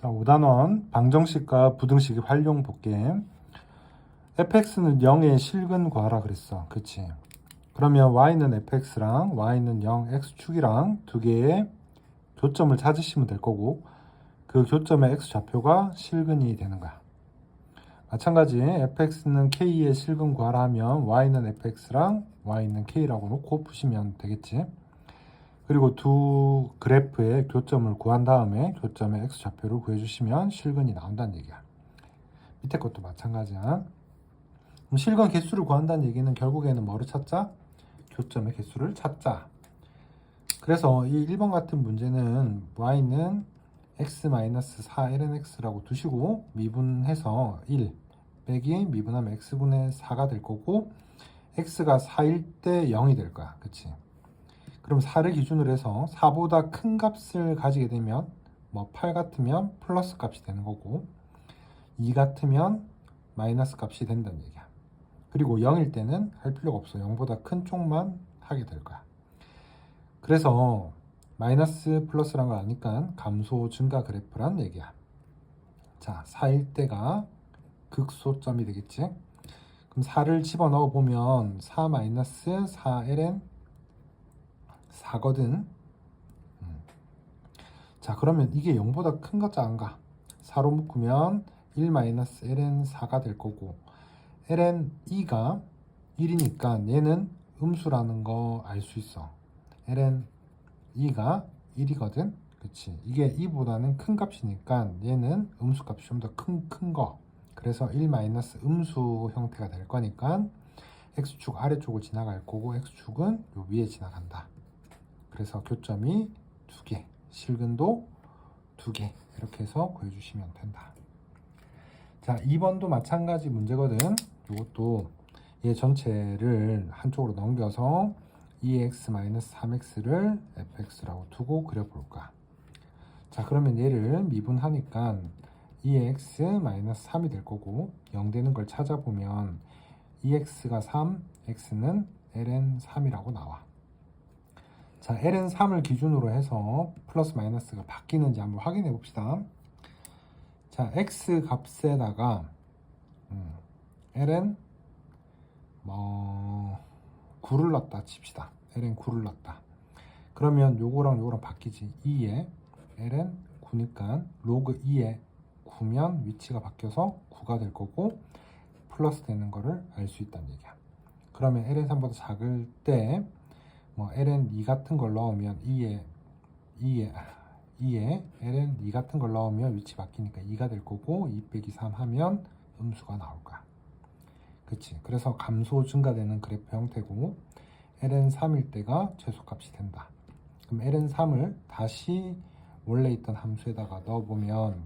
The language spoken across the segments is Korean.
자, 5단원 방정식과 부등식의 활용 볼게. fx는 0의 실근 구하라 그랬어. 그치? 그러면 y는 fx랑 y는 0 x축이랑 두 개의 교점을 찾으시면 될 거고, 그 교점의 x좌표가 실근이 되는 거야. 마찬가지 fx는 k의 실근 구하라 하면 y는 fx랑 y는 k라고 놓고 푸시면 되겠지. 그리고 두 그래프의 교점을 구한 다음에 교점의 x좌표를 구해주시면 실근이 나온다는 얘기야. 밑에 것도 마찬가지야. 그럼 실근 개수를 구한다는 얘기는 결국에는 뭐를 찾자? 교점의 개수를 찾자. 그래서 이 1번 같은 문제는 y는 x-4lnx라고 두시고 미분해서 1 빼기 미분하면 x분의 4가 될 거고, x가 4일 때 0이 될 거야. 그치? 그럼 4를 기준으로 해서 4보다 큰 값을 가지게 되면 8 같으면 플러스 값이 되는 거고, 2 같으면 마이너스 값이 된다는 얘기야. 그리고 0일 때는 할 필요가 없어. 0보다 큰 쪽만 하게 될 거야. 그래서 마이너스 플러스란 걸 아니까 감소 증가 그래프란 얘기야. 자, 4일 때가 극소점이 되겠지. 그럼 4를 집어넣어 보면 4 마이너스 4ln 4거든. 자, 그러면 이게 0보다 큰가 작은가? 4로 묶으면 1 마이너스 ln 4가 될 거고, ln 2가 1이니까 얘는 음수라는 거 알 수 있어. ln 2가 1이거든. 그치? 이게 2보다는 큰 값이니까 얘는 음수 값이 좀 더 큰 거. 그래서 1 마이너스 음수 형태가 될 거니까 x축 아래쪽을 지나갈 거고 x축은 요 위에 지나간다. 그래서 교점이 2개, 실근도 2개, 이렇게 해서 구해주시면 된다. 자, 2번도 마찬가지 문제거든. 이것도 얘 전체를 한쪽으로 넘겨서 2x-3x를 fx라고 두고 그려볼까. 자, 그러면 얘를 미분하니까 2x-3이 될 거고, 0 되는 걸 찾아보면 2x가 3, x는 ln 3이라고 나와. 자, ln 3을 기준으로 해서 플러스 마이너스가 바뀌는지 한번 확인해 봅시다. 자, x 값에다가 ln 9를 넣었다 칩시다. ln 9를 넣었다. 그러면 요거랑 요거랑 바뀌지. 2에 ln 9니까 로그 2에 9면 위치가 바뀌어서 9가 될 거고 플러스 되는 거를 알 수 있다는 얘기야. 그러면 ln 3보다 작을 때 ln 2 같은 걸 넣으면 2에 ln 2 같은 걸 넣으면 위치 바뀌니까 2가 될 거고, 2 빼기 3 하면 음수가 나올 거야. 그치? 그래서 감소 증가되는 그래프 형태고, ln 3일 때가 최소값이 된다. 그럼 ln 3을 다시 원래 있던 함수에다가 넣어보면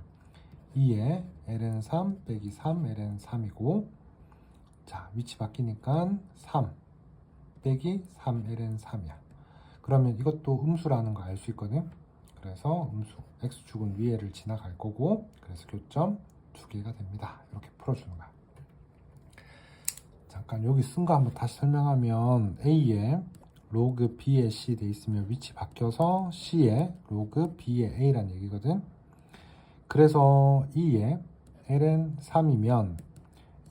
2에 ln 3 빼기 3 ln 3이고, 자, 위치 바뀌니까 3 빼기 3 ln 3이야. 그러면 이것도 음수라는 거 알 수 있거든. 그래서 음수 x축은 위에를 지나갈 거고, 그래서 교점 2개가 됩니다. 이렇게 풀어주는 거야. 잠깐 여기 쓴 거 한번 다시 설명하면, a에 로그 b에 c 돼 있으면 위치 바뀌어서 c에 로그 b에 a란 얘기거든. 그래서 2에 ln 3이면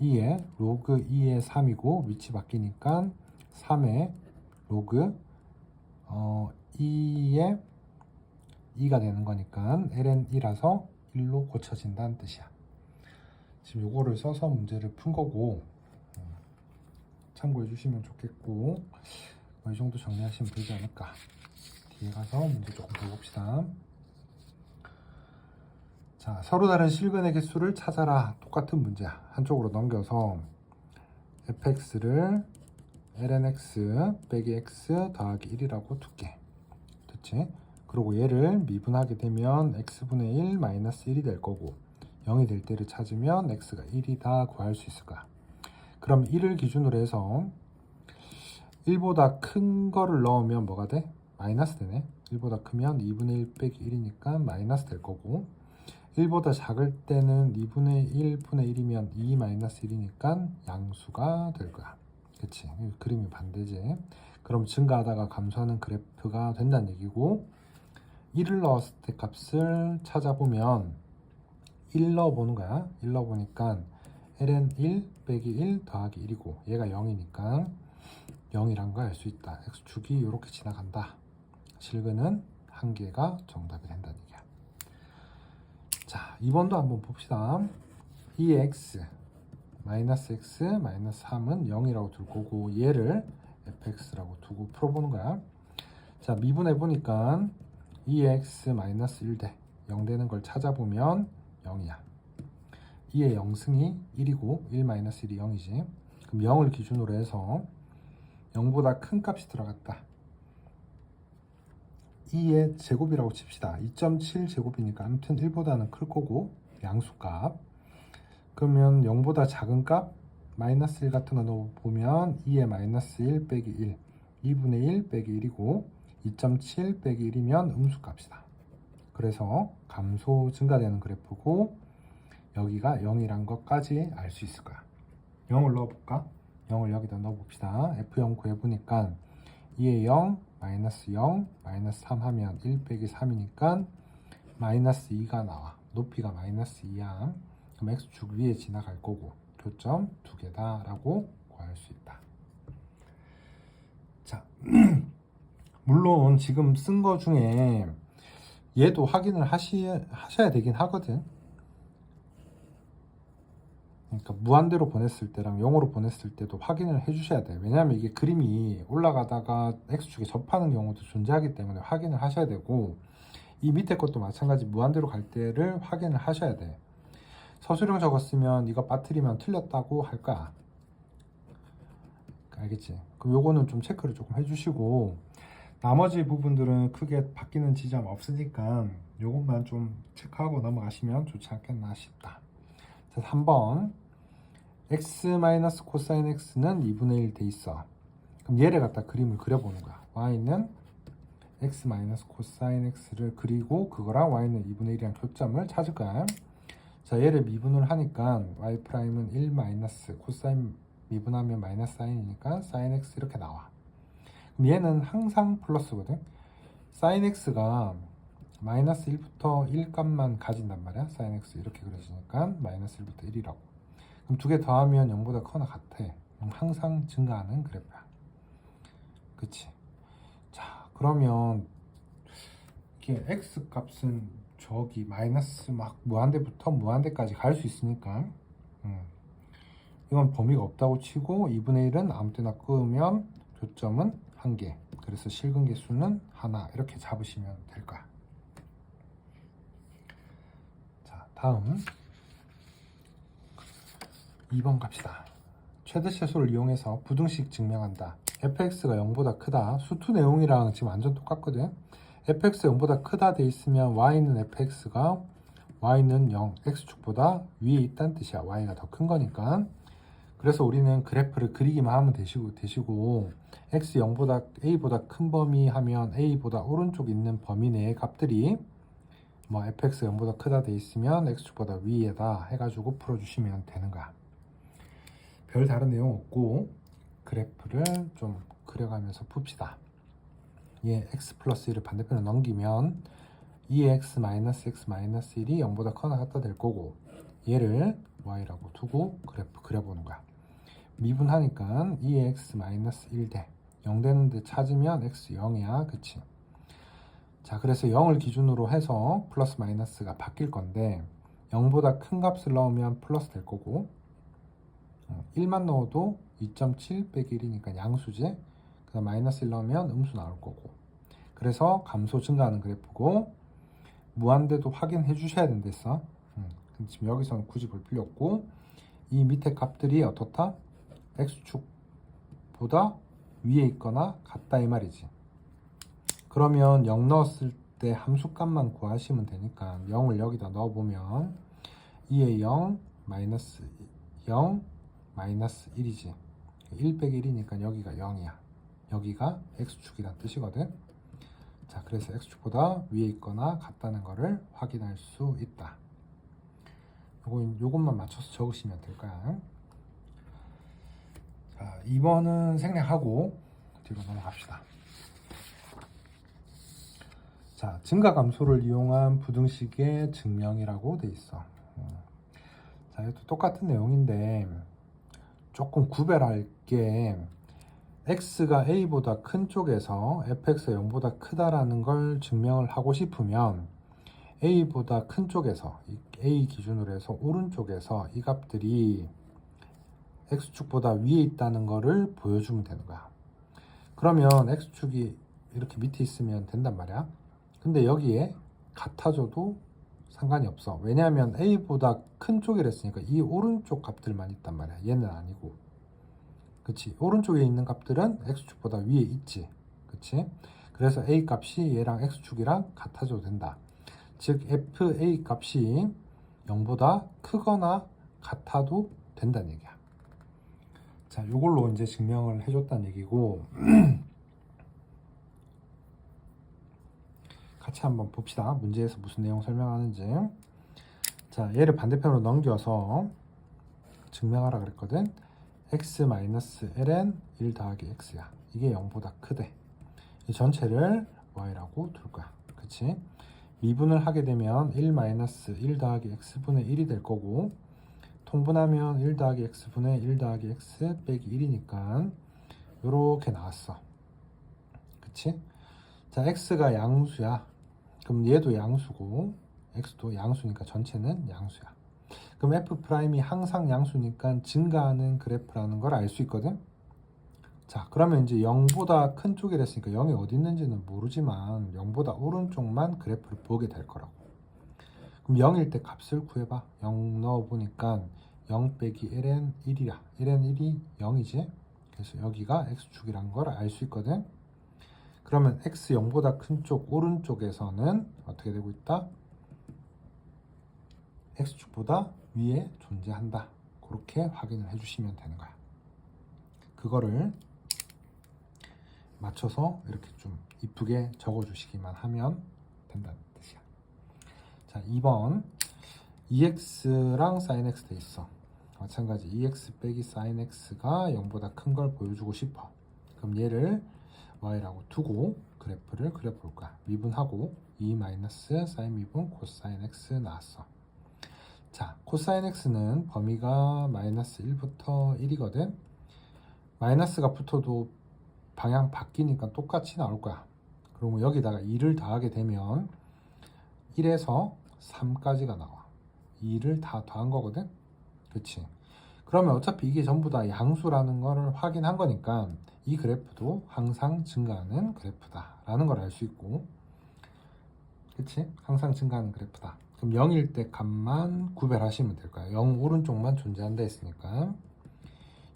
2에 로그 2에 3이고 위치 바뀌니까 3에 로그 2에 2가 되는 거니까 ln 2라서 1로 고쳐진다는 뜻이야. 지금 요거를 써서 문제를 푼 거고, 참고해 주시면 좋겠고, 이 정도 정리하시면 되지 않을까. 뒤에 가서 문제 조금 더 봅시다. 자, 서로 다른 실근의 개수를 찾아라. 똑같은 문제야. 한쪽으로 넘겨서 fx를 lnx 빼기 x 더하기 1이라고 둘게. 됐지? 그리고 얘를 미분하게 되면 x분의 1 마이너스 1이 될 거고, 0이 될 때를 찾으면 x가 1이다 구할 수 있을 거야. 그럼 1을 기준으로 해서 1보다 큰 거를 넣으면 뭐가 돼? 마이너스 되네. 1보다 크면 2분의 1 빼기 1이니까 마이너스 될 거고, 1보다 작을 때는 2분의 1분의 1이면 2 마이너스 1이니까 양수가 될 거야. 그치? 그림이 반대지. 그럼 증가하다가 감소하는 그래프가 된다는 얘기고, 1을 넣었을 때 값을 찾아보면 1 넣어보는 거야. 1 넣어보니까 ln 1 빼기 1 더하기 1이고 얘가 0이니까 0이란 걸 알 수 있다. x축이 이렇게 지나간다. 실근은 한 개가 정답이 된다는 얘기야. 자, 2번도 한번 봅시다. 2x 마이너스 x 마이너스 3은 0이라고 둘 거고 얘를 fx라고 두고 풀어보는 거야. 자, 미분해 보니까 2x 마이너스 1대 0 되는 걸 찾아보면 0이야. 2의 0승이 1이고 1 마이너스 1이 0이지. 그럼 0을 기준으로 해서 0보다 큰 값이 들어갔다. 2의 제곱이라고 칩시다. 2.7 제곱이니까 아무튼 1보다는 클 거고 양수값. 그러면 0보다 작은 값 마이너스 1 같은 거 넣어보면 2의 마이너스 1 빼기 1 2분의 1 빼기 1이고 2.7 빼기 1이면 음수값이다. 그래서 감소 증가되는 그래프고 여기가 0이란 것까지 알 수 있을 거야. 0을 넣어볼까? 0을 여기다 넣어봅시다. F0 구해보니까 2의 0 마이너스 0 마이너스 3 하면 1 빼기 3이니까 마이너스 2가 나와. 높이가 마이너스 2야. 그럼 X축 위에 지나갈 거고 교점 2개다 라고 구할 수 있다. 자, 물론 지금 쓴 거 중에 얘도 확인을 하셔야 되긴 하거든. 그러니까 무한대로 보냈을 때랑 0으로 보냈을 때도 확인을 해주셔야 돼요. 왜냐하면 이게 그림이 올라가다가 X축에 접하는 경우도 존재하기 때문에 확인을 하셔야 되고 이 밑에 것도 마찬가지 무한대로 갈 때를 확인을 하셔야 돼. 서술형 적었으면 이거 빠뜨리면 틀렸다고 할 거야. 알겠지? 그럼 요거는 좀 체크를 조금 해주시고 나머지 부분들은 크게 바뀌는 지점 없으니까 요것만 좀 체크하고 넘어가시면 좋지 않겠나 싶다. 자, 3번 x 마이너스 코사인 x는 2분의 1 돼 있어. 그럼 얘를 갖다 그림을 그려보는 거야. y는 x 마이너스 코사인 x를 그리고 그거랑 y는 2분의 1이랑 교점을 찾을 거야. 자, 얘를 미분을 하니까 y 프라임은 1 마이너스 코사인 미분하면 마이너스 사인이니까 사인 x 이렇게 나와. 그럼 얘는 항상 플러스거든. 사인 x가 마이너스 1부터 1 값만 가진단 말이야. 사인 x 이렇게 그려지니까 마이너스 1부터 1이라고. 그럼 두 개 더하면 0보다 커나 같아. 항상 증가하는 그래프야. 그치? 자, 그러면 이게 x 값은 저기 마이너스 막 무한대부터 무한대까지 갈 수 있으니까 이건 범위가 없다고 치고 2분의 1은 아무 때나 끄면 교점은 1개. 그래서 실근 개수는 하나 이렇게 잡으시면 될 거야. 자, 다음 2번 갑시다. 최대 최소를 이용해서 부등식 증명한다. fx가 0보다 크다. 수투 내용이랑 지금 완전 똑같거든. fx가 0보다 크다 돼 있으면 y는 fx가 y는 0, x축보다 위에 있다는 뜻이야. y가 더 큰 거니까. 그래서 우리는 그래프를 그리기만 하면 되시고 x 0보다 a보다 큰 범위 하면 a보다 오른쪽 있는 범위 내의 값들이 뭐 fx 0보다 크다 돼 있으면 x축보다 위에다 해가지고 풀어주시면 되는 거야. 별 다른 내용 없고 그래프를 좀 그려가면서 풉시다. 얘 x 플러스 1을 반대편으로 넘기면 2x 마이너스 x 마이너스 1이 0보다 커나 같다 될 거고 얘를 y라고 두고 그래프 그려보는 거야. 미분하니까 2x 마이너스 1대 0 되는데 찾으면 x 0이야. 그치? 자, 그래서 0을 기준으로 해서 플러스 마이너스가 바뀔 건데 0보다 큰 값을 넣으면 플러스 될 거고 1만 넣어도 2.7 빼기 1이니까 양수지. 그 다음 마이너스 1 넣으면 음수 나올 거고. 그래서 감소 증가하는 그래프고 무한대도 확인해 주셔야 된댔어. 근데 지금 여기서는 굳이 볼 필요 없고 이 밑에 값들이 어떻다? x축보다 위에 있거나 같다 이 말이지. 그러면 0 넣었을 때 함수값만 구하시면 되니까 0을 여기다 넣어보면 2의 0 마이너스 0 마이너스 1이지. 1 빼기 1이니까 여기가 0이야. 여기가 x축이란 뜻이거든. 자, 그래서 x축보다 위에 있거나 같다는 거를 확인할 수 있다. 요것만 맞춰서 적으시면 될 거야. 자, 2번은 생략하고 뒤로 넘어갑시다. 자, 증가 감소를 이용한 부등식의 증명이라고 돼 있어. 자, 이것도 똑같은 내용인데 조금 구별할 게 x가 a보다 큰 쪽에서 fx가 0보다 크다라는 걸 증명을 하고 싶으면 a보다 큰 쪽에서 a 기준으로 해서 오른쪽에서 이 값들이 x축보다 위에 있다는 거를 보여주면 되는 거야. 그러면 x축이 이렇게 밑에 있으면 된단 말이야. 근데 여기에 같아져도 상관이 없어. 왜냐하면 a보다 큰 쪽이랬으니까 이 오른쪽 값들만 있단 말이야. 얘는 아니고. 그치? 오른쪽에 있는 값들은 x축보다 위에 있지. 그치? 그래서 a 값이 얘랑 x축이랑 같아져도 된다. 즉 fa 값이 0보다 크거나 같아도 된다는 얘기야. 자, 이걸로 이제 증명을 해줬다는 얘기고 같이 한번 봅시다. 문제에서 무슨 내용 설명하는지. 자, 얘를 반대편으로 넘겨서 증명하라 그랬거든. x-ln 1 더하기 x야. 이게 0보다 크대. 이 전체를 y라고 둘 거야. 그치? 미분을 하게 되면 1 더하기 x분의 1이 될 거고, 통분하면 1 더하기 x분의 1 더하기 x 빼기 1이니까 요렇게 나왔어. 그치? 자, x가 양수야. 그럼 얘도 양수고 x도 양수니까 전체는 양수야. 그럼 f'이 항상 양수니까 증가하는 그래프라는 걸 알 수 있거든. 자, 그러면 이제 0보다 큰 쪽이랬으니까 0이 어디 있는지는 모르지만 0보다 오른쪽만 그래프를 보게 될 거라고. 그럼 0일 때 값을 구해봐. 0 넣어보니까 0 빼기 ln 1이야. ln 1이 0이지. 그래서 여기가 x축이란 걸 알 수 있거든. 그러면 x 0보다 큰 쪽 오른쪽에서는 어떻게 되고 있다? x축보다 위에 존재한다. 그렇게 확인을 해주시면 되는 거야. 그거를 맞춰서 이렇게 좀 이쁘게 적어주시기만 하면 된다는 뜻이야. 자, 2번 2x랑 sin x 돼 있어. 마찬가지 2x 빼기 sin x가 0보다 큰 걸 보여주고 싶어. 그럼 얘를 y라고 두고 그래프를 그려볼 거야. 미분하고 2 마이너스 sin 미분 코사인 x 나왔어. 자, 코사인 x는 범위가 마이너스 1부터 1이거든. 마이너스가 붙어도 방향 바뀌니까 똑같이 나올 거야. 그러면 여기다가 2를 더하게 되면 1에서 3까지가 나와. 2를 다 더한 거거든. 그치? 그러면 어차피 이게 전부 다 양수라는 걸 확인한 거니까 이 그래프도 항상 증가하는 그래프다 라는 걸 알 수 있고, 그치? 항상 증가하는 그래프다. 그럼 0일 때 값만 구별하시면 될 거야. 0 오른쪽만 존재한다 했으니까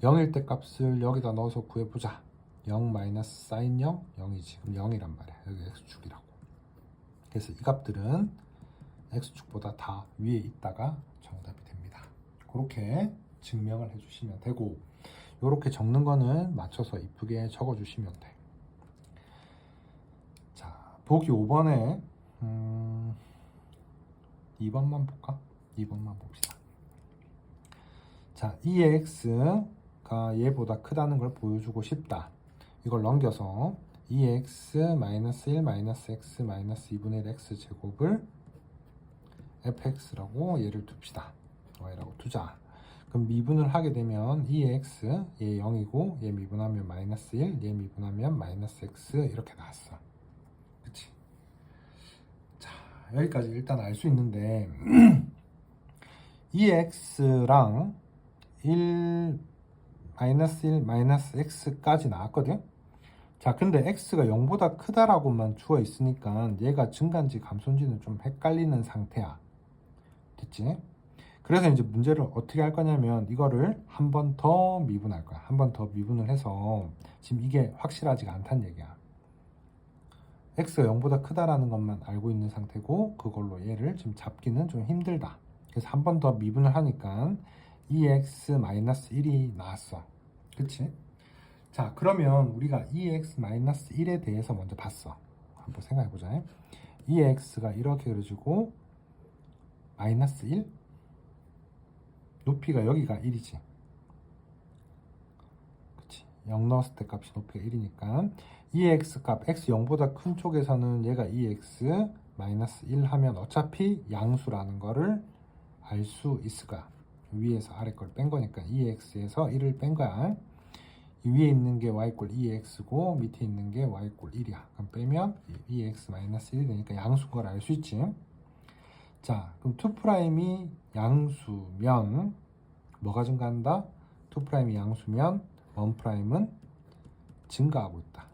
0일 때 값을 여기다 넣어서 구해보자. 0 마이너스 사인 0, 0이지. 그럼 0이란 말이야. 여기 x축이라고. 그래서 이 값들은 x축보다 다 위에 있다가 정답이 됩니다. 그렇게 증명을 해주시면 되고, 이렇게 적는 거는 맞춰서 이쁘게 적어주시면 돼. 자, 보기 5번에 2번만 볼까? 2번만 봅시다. 자, 2의 x가 얘보다 크다는 걸 보여주고 싶다. 이걸 넘겨서 2x 마이너스 1 마이너스 x 마이너스 2분의 1 x 제곱을 fx라고 얘를 둡시다. y라고 두자. 그럼 미분을 하게 되면 2x 얘 0이고 얘 미분하면 마이너스 1, 얘 미분하면 마이너스 x 이렇게 나왔어. 그치? 자, 여기까지 일단 알 수 있는데 2x랑 1 마이너스 1 마이너스 x까지 나왔거든. 자, 근데 x가 0보다 크다라고만 주어 있으니까 얘가 증가인지 감소인지는 좀 헷갈리는 상태야. 됐지? 그래서 이제 문제를 어떻게 할 거냐면 이거를 한 번 더 미분할 거야. 한 번 더 미분을 해서 지금 이게 확실하지가 않다는 얘기야. x가 0보다 크다라는 것만 알고 있는 상태고 그걸로 얘를 지금 잡기는 좀 힘들다. 그래서 한 번 더 미분을 하니까 2x-1이 나왔어. 그치? 자, 그러면 우리가 2x-1에 대해서 먼저 봤어. 한번 생각해보자. 2x가 이렇게 그려지고 마이너스 1? 높이가 여기가 1이지. 그치? 0 넣었을 때 값이 높이가 1이니까 2x 값, x 0보다 큰 쪽에서는 얘가 2x 마이너스 1 하면 어차피 양수라는 거를 알 수 있을까? 위에서 아래 걸 뺀 거니까 2x에서 1을 뺀 거야. 이 위에 있는 게 y 꼴 2x고 밑에 있는 게 y 꼴 1이야. 그럼 빼면 2x 마이너스 1이 되니까 양수인 걸 알 수 있지. 자, 그럼 2'이 양수면 뭐가 증가한다? 2'이 양수면 1'은 증가하고 있다.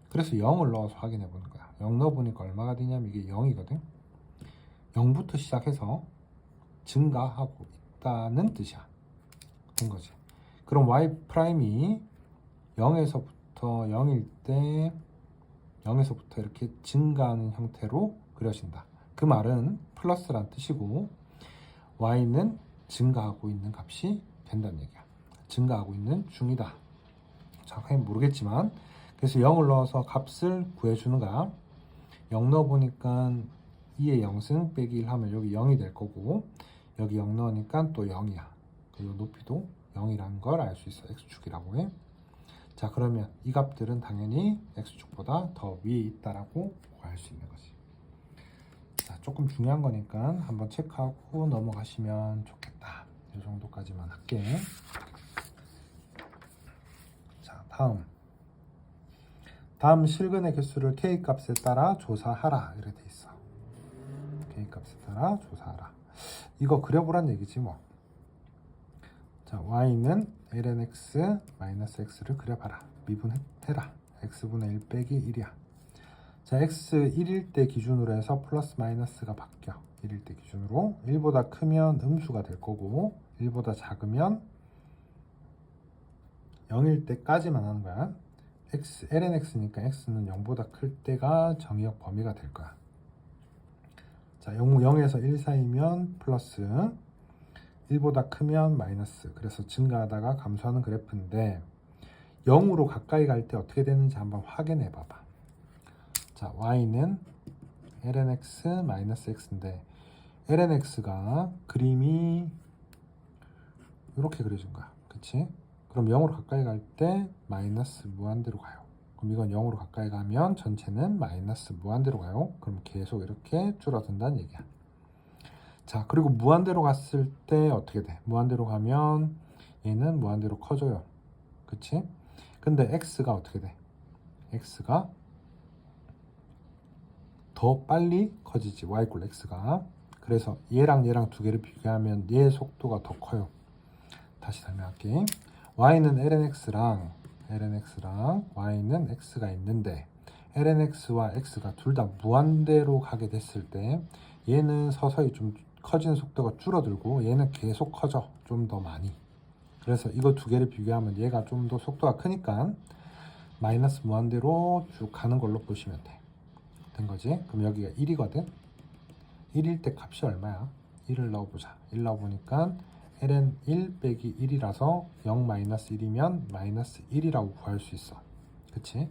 그래서 0을 넣어서 확인해 보는 거야. 0 넣어보니까 얼마가 되냐면 이게 0이거든. 0부터 시작해서 증가하고 있다는 뜻이야. 된 거지. 그럼 y''이 0에서부터 0일 때 0에서부터 이렇게 증가하는 형태로 그려진다. 그 말은 플러스란 뜻이고 y는 증가하고 있는 값이 된다는 얘기야. 증가하고 있는 중이다. 정확하게 모르겠지만 그래서 0을 넣어서 값을 구해주는 거야. 0 넣어보니까 2의 0승 빼기 1 하면 여기 0이 될 거고 여기 0 넣으니까 또 0이야. 그리고 높이도 0이라는 걸 알 수 있어. x축이라고 해. 자, 그러면 이 값들은 당연히 x축보다 더 위에 있다라고 알 수 있는 거지. 자, 조금 중요한 거니까 한번 체크하고 넘어가시면 좋겠다. 이 정도까지만 할게. 자, 다음 실근의 개수를 k 값에 따라 조사하라 이렇게 돼 있어. k 값에 따라 조사하라. 이거 그려보란 얘기지 뭐. 자, y는 ln x 마이너스 x를 그려봐라. 미분해라. x분의 1 빼기 1이야. 자, x 1일 때 기준으로 해서 플러스 마이너스가 바뀌어. 1일 때 기준으로 1보다 크면 음수가 될 거고 1보다 작으면 0일 때까지만 하는 거야. ln x니까 x는 0보다 클 때가 정의역 범위가 될 거야. 자, 0에서 1 사이면 플러스, 1보다 크면 마이너스. 그래서 증가하다가 감소하는 그래프인데 0으로 가까이 갈 때 어떻게 되는지 한번 확인해 봐봐. 자, y는 ln x 마이너스 x인데 ln x가 그림이 이렇게 그려진 거야. 그치? 그럼 0으로 가까이 갈 때 마이너스 무한대로 가요. 그럼 이건 0으로 가까이 가면 전체는 마이너스 무한대로 가요. 그럼 계속 이렇게 줄어든다는 얘기야. 자, 그리고 무한대로 갔을 때 어떻게 돼? 무한대로 가면 얘는 무한대로 커져요. 그치? 근데 x가 어떻게 돼? x가 더 빨리 커지지. y 꼴 x가. 그래서 얘랑 얘랑 두 개를 비교하면 얘의 속도가 더 커요. 다시 설명할게. y는 ln x랑 y는 x가 있는데 ln x와 x가 둘 다 무한대로 가게 됐을 때 얘는 서서히 좀 커지는 속도가 줄어들고 얘는 계속 커져. 좀 더 많이. 그래서 이거 두 개를 비교하면 얘가 좀 더 속도가 크니까 마이너스 무한대로 쭉 가는 걸로 보시면 돼. 된 거지? 그럼 여기가 1이거든? 1일 때 값이 얼마야? 1을 넣어보자. 1 넣어보니까 ln 1 빼기 1이라서 0 마이너스 1이면 마이너스 1이라고 구할 수 있어. 그치?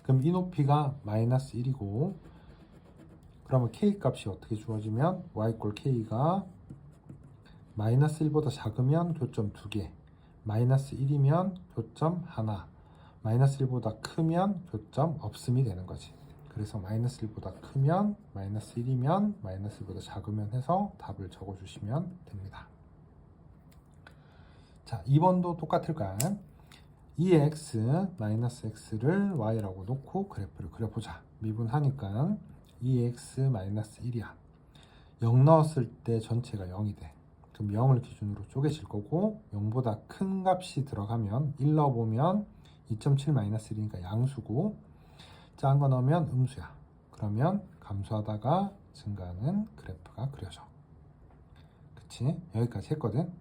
그럼 이 높이가 마이너스 1이고 그러면 k 값이 어떻게 주어지면 y 꼴 k가 마이너스 1보다 작으면 교점 2개, 마이너스 1이면 교점 하나, 마이너스 1보다 크면 교점 없음이 되는 거지. 그래서 마이너스 1보다 크면 마이너스 1이면 마이너스 1보다 작으면 해서 답을 적어주시면 됩니다. 자, 2번도 똑같을 거야. 2의 x 마이너스 x를 y라고 놓고 그래프를 그려보자. 미분하니까 2의 x 마이너스 1이야. 0 넣었을 때 전체가 0이 돼. 그럼 0을 기준으로 쪼개질 거고 0보다 큰 값이 들어가면 1 넣어보면 2.7 마이너스 1이니까 양수고 작은 거 넣으면 음수야. 그러면 감소하다가 증가하는 그래프가 그려져. 그치? 여기까지 했거든.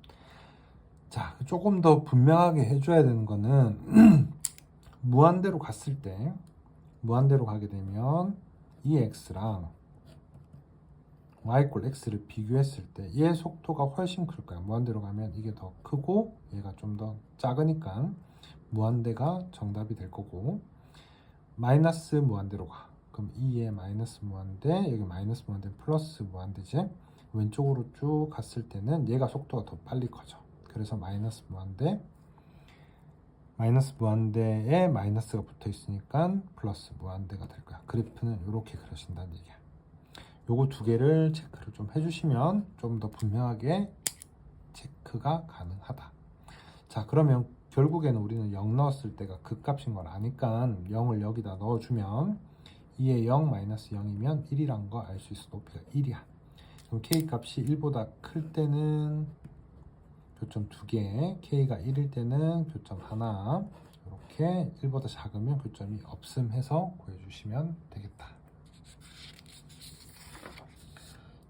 자, 조금 더 분명하게 해줘야 되는 거는 무한대로 갔을 때 무한대로 가게 되면 이 x랑 y 꼴 x를 비교했을 때 얘의 속도가 훨씬 클 거야. 무한대로 가면 이게 더 크고 얘가 좀 더 작으니까 무한대가 정답이 될 거고 마이너스 무한대로 가. 그럼 2의 마이너스 무한대, 여기 마이너스 무한대 플러스 무한대지. 왼쪽으로 쭉 갔을 때는 얘가 속도가 더 빨리 커져. 그래서 마이너스 무한대에 마이너스가 붙어 있으니까 플러스 무한대가 될 거야. 그래프는 이렇게 그려진다는 얘기야. 요거 두 개를 체크를 좀 해주시면 좀 더 분명하게 체크가 가능하다. 자, 그러면 결국에는 우리는 0 넣었을 때가 극값인 걸 아니까 0을 여기다 넣어주면 2의 0 마이너스 0이면 1이란 거 알 수 있어. 높이가 1이야. 그럼 k 값이 1보다 클 때는 교점 2개, k가 1일 때는 교점 하나, 이렇게 1보다 작으면 교점이 없음 해서 구해주시면 되겠다.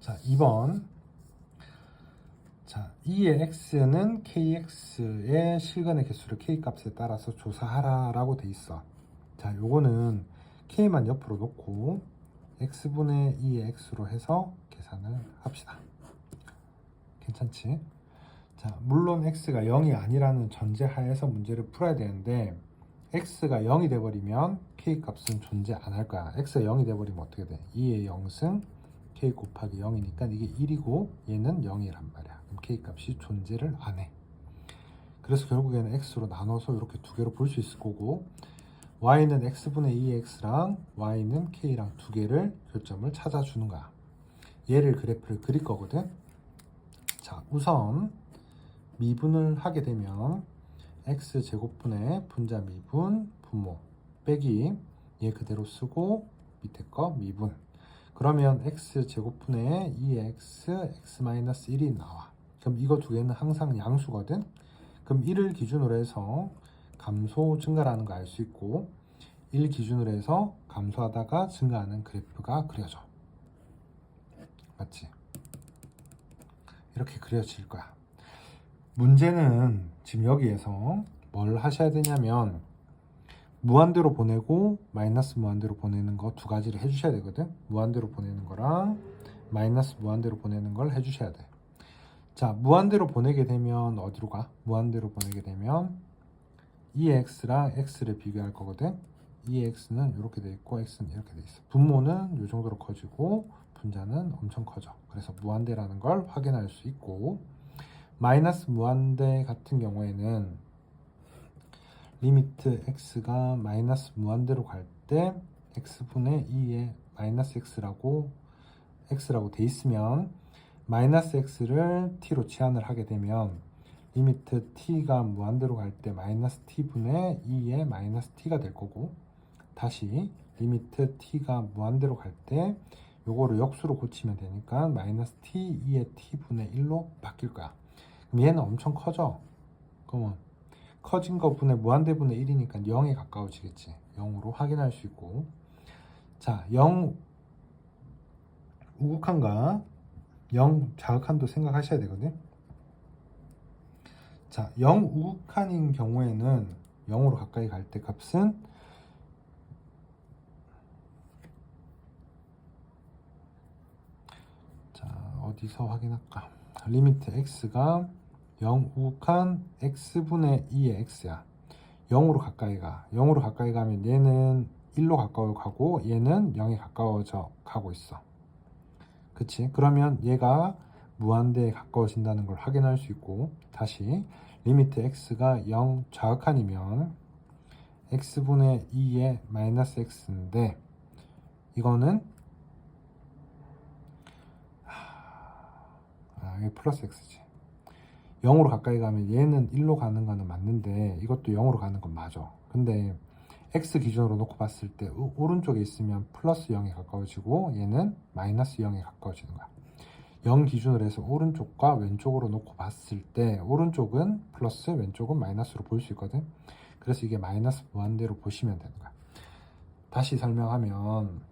자, 2번. 자, 2의 x는 kx의 실근의 개수를 k값에 따라서 조사하라 라고 돼 있어. 자, 요거는 k만 옆으로 놓고 x분의 2의 x로 해서 계산을 합시다. 괜찮지? 자, 물론 x가 0이 아니라는 전제 하에서 문제를 풀어야 되는데 x가 0이 돼버리면 k값은 존재 안 할 거야. x가 0이 돼버리면 어떻게 돼? 2의 0승 k 곱하기 0이니까 이게 1이고 얘는 0이란 말이야. 그럼 k값이 존재를 안 해. 그래서 결국에는 x로 나눠서 이렇게 두 개로 볼 수 있을 거고 y는 x분의 2의 x랑 y는 k랑 두 개를 교점을 찾아주는 거야. 얘를 그래프를 그릴 거거든. 자, 우선 미분을 하게 되면 x제곱분의 분자 미분 분모 빼기 얘 그대로 쓰고 밑에 거 미분. 그러면 x제곱분의 2x x-1이 나와. 그럼 이거 두 개는 항상 양수거든. 그럼 1을 기준으로 해서 감소 증가라는 거 알 수 있고 1 기준으로 해서 감소하다가 증가하는 그래프가 그려져. 맞지? 이렇게 그려질 거야. 문제는 지금 여기에서 뭘 하셔야 되냐면 무한대로 보내고 마이너스 무한대로 보내는 거 두 가지를 해주셔야 되거든. 무한대로 보내는 거랑 마이너스 무한대로 보내는 걸 해주셔야 돼. 자, 무한대로 보내게 되면 어디로 가? 무한대로 보내게 되면 2x랑 x를 비교할 거거든. 2x는 이렇게 돼 있고 x는 이렇게 돼 있어. 분모는 이 정도로 커지고 분자는 엄청 커져. 그래서 무한대라는 걸 확인할 수 있고 마이너스 무한대 같은 경우에는 리미트 x가 마이너스 무한대로 갈 때 x분의 2의 마이너스 x라고 돼 있으면 마이너스 x를 t로 치환을 하게 되면 리미트 t가 무한대로 갈 때 마이너스 t분의 2의 마이너스 t가 될 거고 다시 리미트 t가 무한대로 갈 때 요거를 역수로 고치면 되니까 마이너스 t 2의 t분의 1로 바뀔 거야. 그럼 얘는 엄청 커져. 그러면 커진 거 분의 무한대분의 1이니까 0에 가까워지겠지. 0으로 확인할 수 있고 자, 0 우극한과 0 자극한도 생각하셔야 되거든요. 자, 0 우극한인 경우에는 0으로 가까이 갈 때 값은 자, 어디서 확인할까? 리미트 x가 0 우극한 x분의 2의 x야. 0으로 가까이 가. 0으로 가까이 가면 얘는 1로 가까워 가고 얘는 0에 가까워져 가고 있어. 그치? 그러면 얘가 무한대에 가까워진다는 걸 확인할 수 있고 다시 리미트 x가 0 좌극한이면 x분의 2의 마이너스 x인데 이거는 이게 플러스 x지. 0으로 가까이 가면 얘는 1로 가는 거는 맞는데 이것도 0으로 가는 건 맞아. 근데 x 기준으로 놓고 봤을 때 오른쪽에 있으면 플러스 0에 가까워지고 얘는 마이너스 0에 가까워지는 거야. 0 기준으로 해서 오른쪽과 왼쪽으로 놓고 봤을 때 오른쪽은 플러스 왼쪽은 마이너스로 볼 수 있거든. 그래서 이게 마이너스 무한대로 보시면 되는 거야. 다시 설명하면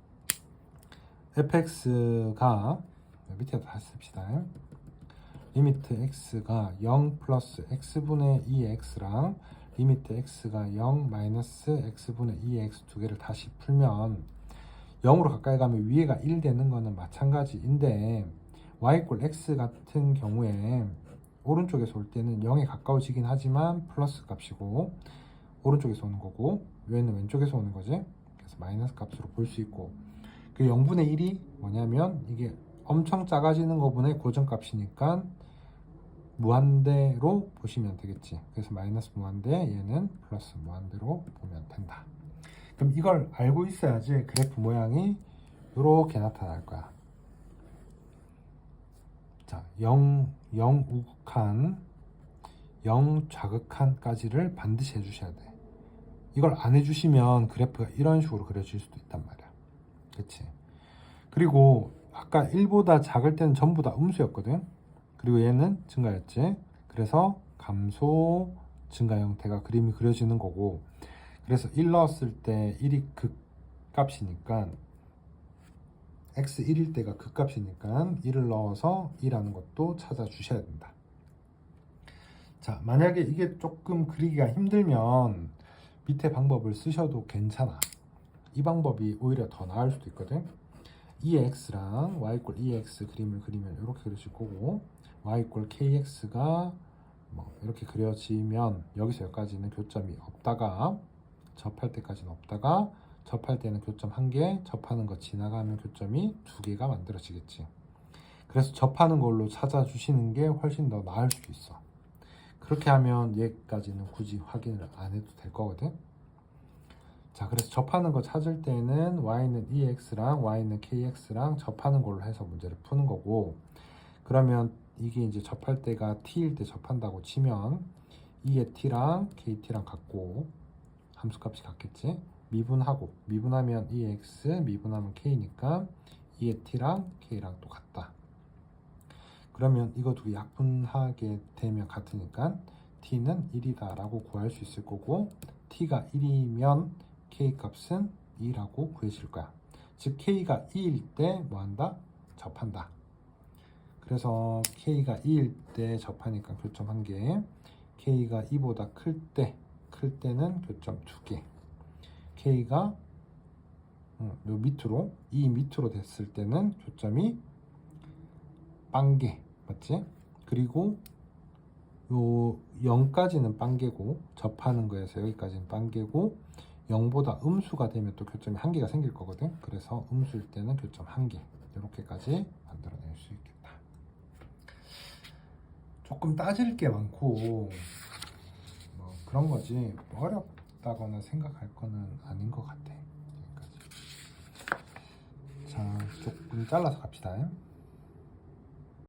fx가 밑에다 다시 씁시다. 리미트 x가 0 플러스 x분의 2의 x랑 리미트 x가 0 마이너스 x분의 2의 x 두 개를 다시 풀면 0으로 가까이 가면 위에가 1 되는 거는 마찬가지인데 y = x 같은 경우에 오른쪽에서 올 때는 0에 가까워지긴 하지만 플러스 값이고 오른쪽에서 오는 거고 얘는 왼쪽에서 오는 거지. 그래서 마이너스 값으로 볼 수 있고 그 0분의 1이 뭐냐면 이게 엄청 작아지는 거분의 고정값이니까 무한대로 보시면 되겠지. 그래서 마이너스 무한대 얘는 플러스 무한대로 보면 된다. 그럼 이걸 알고 있어야지 그래프 모양이 이렇게 나타날 거야. 자, 0 우극한 0 좌극한까지를 반드시 해주셔야 돼. 이걸 안 해주시면 그래프가 이런 식으로 그려질 수도 있단 말이야. 그치? 그리고 아까 1보다 작을 때는 전부 다 음수였거든. 그리고 얘는 증가였지. 그래서 감소 증가 형태가 그림이 그려지는 거고, 그래서 1 넣었을 때 1이 극값이니까 x 1일 때가 극값이니까 1을 넣어서 2라는 것도 찾아주셔야 된다. 자, 만약에 이게 조금 그리기가 힘들면 밑에 방법을 쓰셔도 괜찮아. 이 방법이 오히려 더 나을 수도 있거든. 2x랑 y = 2x 그림을 그리면 이렇게 그려질 거고, y = kx가 뭐 이렇게 그려지면 여기서 여기까지는 교점이 없다가, 접할 때까지는 없다가, 접할 때는 교점 1개, 접하는 거 지나가면 교점이 2개가 만들어지겠지. 그래서 접하는 걸로 찾아주시는 게 훨씬 더 나을 수도 있어. 그렇게 하면 얘까지는 굳이 확인을 안 해도 될 거거든. 자, 그래서 접하는 거 찾을 때는 y는 2x랑 y는 kx랑 접하는 걸로 해서 문제를 푸는 거고, 그러면 이게 이제 접할 때가 t일 때 접한다고 치면 2의 t랑 kt랑 같고, 함수값이 같겠지. 미분하면 2x, 미분하면 k니까 2의 t랑 k랑 또 같다. 그러면 이거 두 개 약분하게 되면 같으니까 t는 1이다 라고 구할 수 있을 거고, t가 1이면 k 값은 2라고 구해질 거야. 즉 k가 2일 때 뭐한다? 접한다. 그래서 k가 2일 때 접하니까 교점 1개, k가 2보다 클 때는 교점 2개, k가 요 밑으로 2 밑으로 됐을 때는 교점이 빵개, 맞지? 그리고 요 0까지는 빵개고, 접하는 거에서 여기까지는 빵개고, 0보다 음수가 되면 또 교점이 1개가 생길 거거든. 그래서 음수일 때는 교점 1개, 이렇게까지 만들어낼 수 있겠다. 조금 따질 게 많고 뭐 그런 거지 어렵다거나 생각할 거는 아닌 것 같아. 여기까지. 자, 조금 잘라서 갑시다.